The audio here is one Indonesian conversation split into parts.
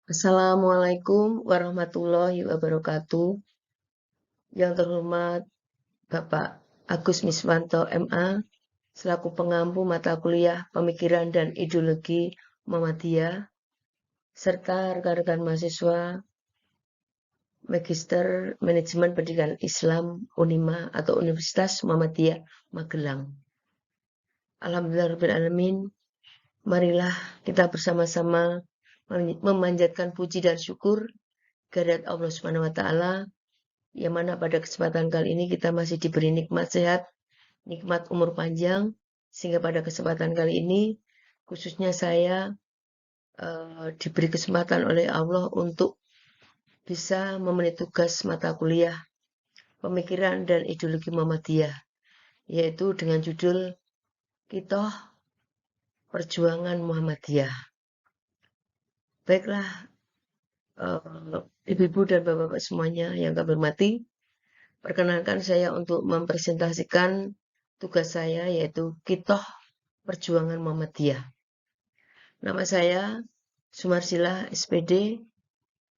Assalamualaikum warahmatullahi wabarakatuh. Yang terhormat Bapak Agus Miswanto MA, selaku pengampu mata kuliah Pemikiran dan Ideologi Muhammadiyah, serta rekan-rekan mahasiswa Magister Manajemen Pendidikan Islam UNIMA atau Universitas Muhammadiyah Magelang. Alhamdulillahirrahmanirrahim. Marilah kita bersama-sama memanjatkan puji dan syukur kehadirat Allah Subhanahu wa taala, yang mana pada kesempatan kali ini kita masih diberi nikmat sehat, nikmat umur panjang, sehingga pada kesempatan kali ini khususnya saya diberi kesempatan oleh Allah untuk bisa memenuhi tugas mata kuliah Pemikiran dan Ideologi Muhammadiyah, yaitu dengan judul Kitoh Perjuangan Muhammadiyah. Baiklah, ibu-ibu dan bapak-bapak semuanya yang kami hormati, perkenankan saya untuk mempresentasikan tugas saya, yaitu Kitoh Perjuangan Muhammadiyah. Nama saya Sumarsilah SPD,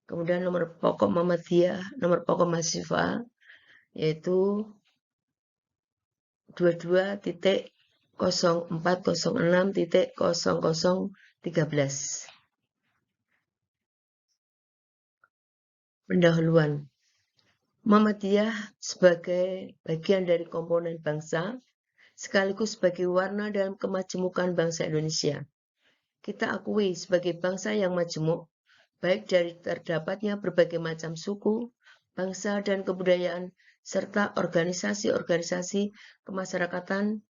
kemudian nomor pokok Muhammadiyah, nomor pokok mahasiswa, yaitu 22.0406.0013. Pendahuluan. Muhammadiyah sebagai bagian dari komponen bangsa, sekaligus sebagai warna dalam kemajemukan bangsa Indonesia. Kita akui sebagai bangsa yang majemuk, baik dari terdapatnya berbagai macam suku, bangsa, dan kebudayaan, serta organisasi-organisasi kemasyarakatan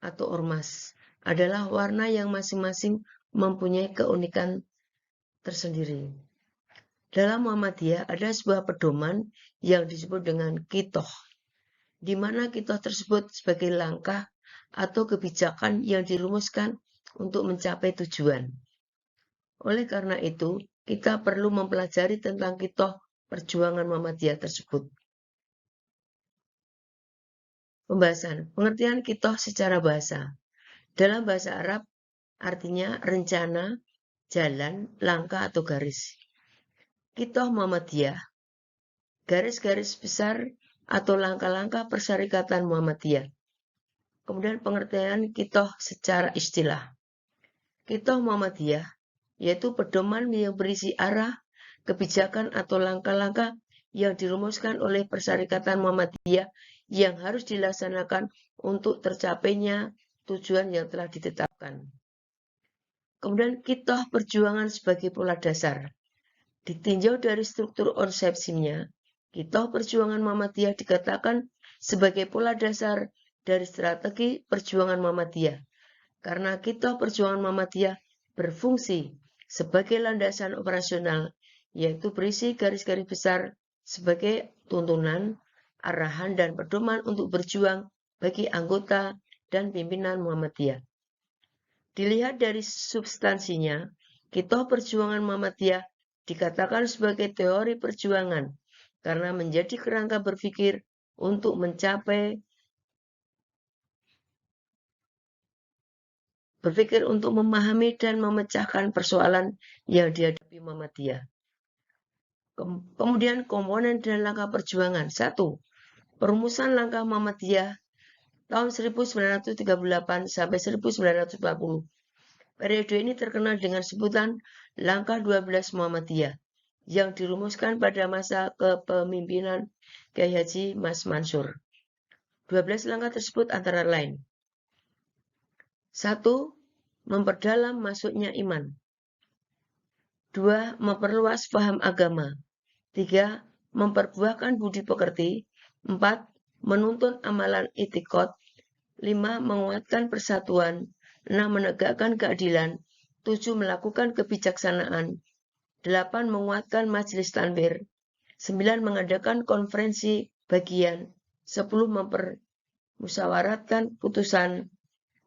atau ormas, adalah warna yang masing-masing mempunyai keunikan tersendiri. Dalam Muhammadiyah ada sebuah pedoman yang disebut dengan kitoh, di mana kitoh tersebut sebagai langkah atau kebijakan yang dirumuskan untuk mencapai tujuan. Oleh karena itu, kita perlu mempelajari tentang kitoh perjuangan Muhammadiyah tersebut. Pembahasan, pengertian kitoh secara bahasa. Dalam bahasa Arab, artinya rencana, jalan, langkah, atau garis. Kitoh Muhammadiyah, garis-garis besar atau langkah-langkah persyarikatan Muhammadiyah. Kemudian pengertian kitoh secara istilah. Kitoh Muhammadiyah yaitu pedoman yang berisi arah, kebijakan atau langkah-langkah yang dirumuskan oleh Persyarikatan Muhammadiyah yang harus dilaksanakan untuk tercapainya tujuan yang telah ditetapkan. Kemudian kitoh perjuangan sebagai pola dasar. Ditinjau dari struktur konsepsinya, kitoh perjuangan Muhammadiyah dikatakan sebagai pola dasar dari strategi perjuangan Muhammadiyah, karena kitoh perjuangan Muhammadiyah berfungsi sebagai landasan operasional, yaitu berisi garis-garis besar sebagai tuntunan, arahan, dan pedoman untuk berjuang bagi anggota dan pimpinan Muhammadiyah. Dilihat dari substansinya, kitoh perjuangan Muhammadiyah dikatakan sebagai teori perjuangan karena menjadi kerangka berpikir untuk memahami dan memecahkan persoalan yang dihadapi Muhammadiyah. Kemudian komponen dan langkah perjuangan. 1. Perumusan langkah Muhammadiyah tahun 1938 sampai 1940. Periode ini terkenal dengan sebutan Langkah 12 Muhammadiyah yang dirumuskan pada masa kepemimpinan Kiai Haji Mas Mansur. 12 langkah tersebut antara lain. 1. Memperdalam masuknya iman. 2. Memperluas paham agama. 3. Memperbuahkan budi pekerti. 4. Menuntun amalan itikad. 5. Menguatkan persatuan. 6. Menegakkan keadilan. 7. Melakukan kebijaksanaan. 8. Menguatkan majelis tanwir. 9. Mengadakan konferensi bagian. 10. Mempermusyawaratkan putusan.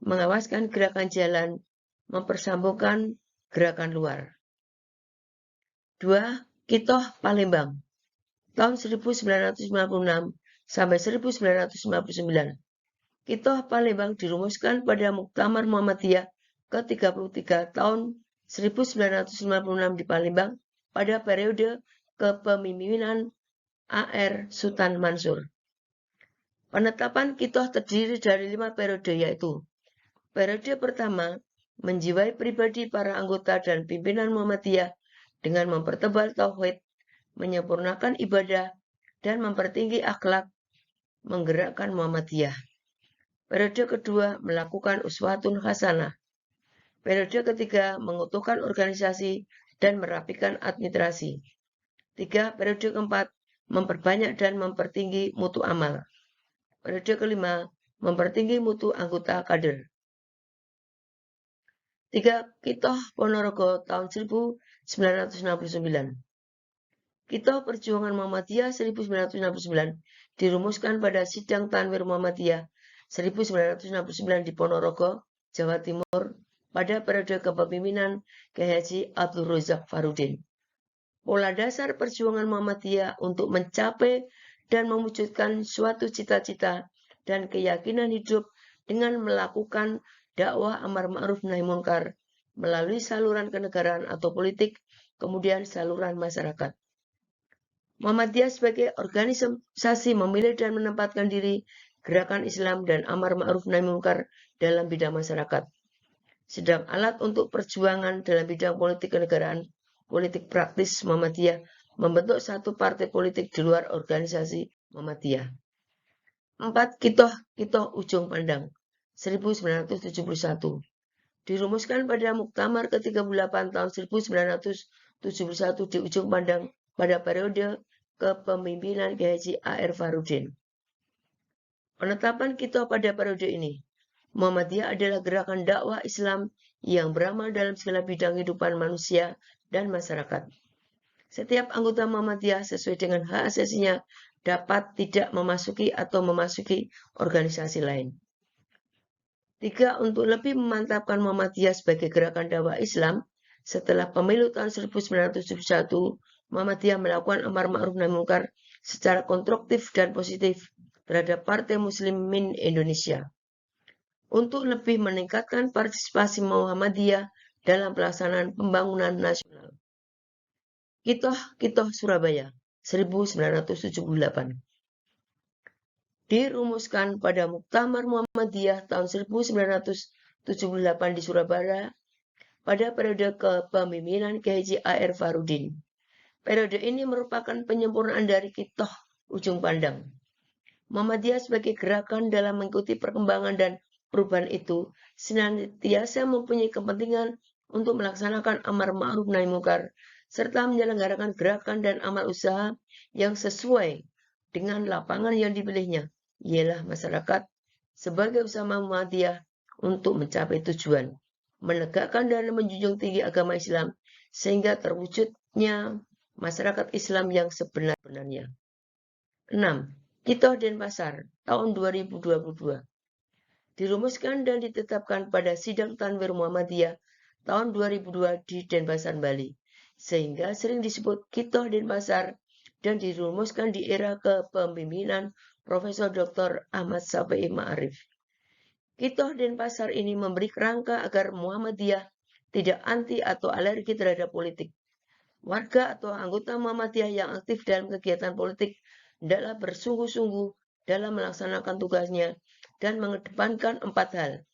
Mengawaskan gerakan jalan. Mempersambungkan gerakan luar. 2. Kitoh Palembang tahun 1996 sampai 1999. Kitoh Palembang dirumuskan pada Muktamar Muhammadiyah ke-33 tahun 1956 di Palembang pada periode kepemimpinan A.R. Sultan Mansur. Penetapan Kitoh terdiri dari 5 periode, yaitu periode pertama, menjiwai pribadi para anggota dan pimpinan Muhammadiyah dengan mempertebal tauhid, menyempurnakan ibadah, dan mempertinggi akhlak, menggerakkan Muhammadiyah. Periode kedua, melakukan uswatun hasanah. Periode ketiga, mengutuhkan organisasi dan merapikan administrasi. 3. Periode keempat, memperbanyak dan mempertinggi mutu amal. Periode kelima, mempertinggi mutu anggota kader. 3. Kitoh Ponorogo tahun 1969. Kitoh Perjuangan Muhammadiyah 1969 dirumuskan pada Sidang Tanwir Muhammadiyah 1969 di Ponorogo, Jawa Timur pada periode kepemimpinan Kiai Haji Abdul Razak Farudin. Pola dasar perjuangan Muhammadiyah untuk mencapai dan mewujudkan suatu cita-cita dan keyakinan hidup dengan melakukan dakwah amar ma'ruf nahi munkar melalui saluran kenegaraan atau politik, kemudian saluran masyarakat. Muhammadiyah sebagai organisasi memilih dan menempatkan diri gerakan Islam dan amar ma'ruf nahi munkar dalam bidang masyarakat. Sedang alat untuk perjuangan dalam bidang politik kenegaraan, politik praktis Muhammadiyah membentuk satu partai politik di luar organisasi Muhammadiyah. 4. Kitoh Ujung Pandang 1971 dirumuskan pada Muktamar ke-38 tahun 1971 di Ujung Pandang pada periode kepemimpinan Kiai Haji A.R. Farudin. Penetapan Kitoh pada periode ini, Muhammadiyah adalah gerakan dakwah Islam yang beramal dalam segala bidang kehidupan manusia dan masyarakat. Setiap anggota Muhammadiyah sesuai dengan hak asasinya dapat tidak memasuki atau memasuki organisasi lain. 3. Untuk lebih memantapkan Muhammadiyah sebagai gerakan dakwah Islam, setelah pemilu tahun 1971, Muhammadiyah melakukan amar ma'ruf nahi munkar secara konstruktif dan positif terhadap Partai Muslimin Indonesia. Untuk lebih meningkatkan partisipasi Muhammadiyah dalam pelaksanaan pembangunan nasional. Kitoh Surabaya 1978 dirumuskan pada Muktamar Muhammadiyah tahun 1978 di Surabaya pada periode kepemimpinan Kiai Haji A.R. Farudin. Periode ini merupakan penyempurnaan dari Kitoh Ujung Pandang. Muhammadiyah sebagai gerakan dalam mengikuti perkembangan dan perubahan itu senantiasa mempunyai kepentingan untuk melaksanakan amar ma'ruf nahi munkar serta menyelenggarakan gerakan dan amal usaha yang sesuai dengan lapangan yang dipilihnya, ialah masyarakat sebagai usaha Muhammadiyah untuk mencapai tujuan, menegakkan dan menjunjung tinggi agama Islam sehingga terwujudnya masyarakat Islam yang sebenar-benarnya. 6. Kitoh Denpasar tahun 2022 dirumuskan dan ditetapkan pada Sidang Tanwir Muhammadiyah tahun 2002 di Denpasar, Bali, sehingga sering disebut Kitoh Denpasar dan dirumuskan di era kepemimpinan Profesor Dr. Ahmad Syafi'i Ma'arif. Kitoh Denpasar ini memberi kerangka agar Muhammadiyah tidak anti atau alergi terhadap politik. Warga atau anggota Muhammadiyah yang aktif dalam kegiatan politik adalah bersungguh-sungguh dalam melaksanakan tugasnya dan mengedepankan 4 hal,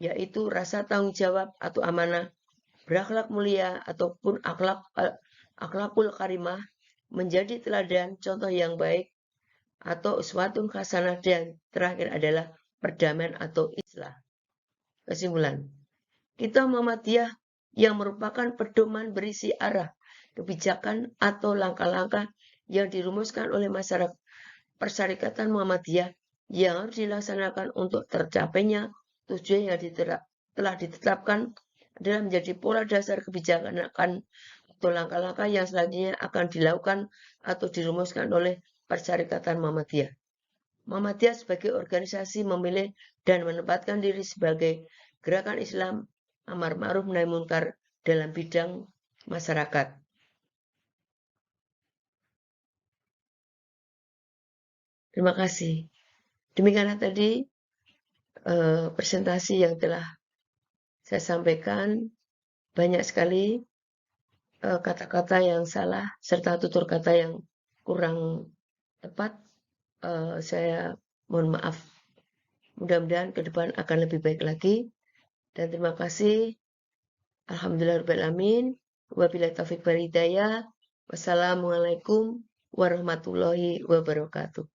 yaitu rasa tanggung jawab atau amanah, berakhlak mulia ataupun akhlakul karimah, menjadi teladan contoh yang baik atau uswatun hasanah, dan terakhir adalah perdamaian atau islah. Kesimpulan, kita Muhammadiyah yang merupakan pedoman berisi arah, kebijakan atau langkah-langkah yang dirumuskan oleh masyarakat Persyarikatan Muhammadiyah yang harus dilaksanakan untuk tercapainya tujuan yang telah ditetapkan adalah menjadi pola dasar kebijakan atau langkah-langkah yang selanjutnya akan dilakukan atau dirumuskan oleh Persyarikatan Muhammadiyah. Muhammadiyah sebagai organisasi memilih dan menempatkan diri sebagai gerakan Islam amar ma'ruf nahi munkar dalam bidang masyarakat. Terima kasih. Demikianlah tadi presentasi yang telah saya sampaikan. Banyak sekali kata-kata yang salah serta tutur kata yang kurang tepat, saya mohon maaf. Mudah-mudahan ke depan akan lebih baik lagi. Dan terima kasih. Alhamdulillahirrahmanirrahim. Wabillahi taufiq wal hidayah. Wassalamualaikum warahmatullahi wabarakatuh.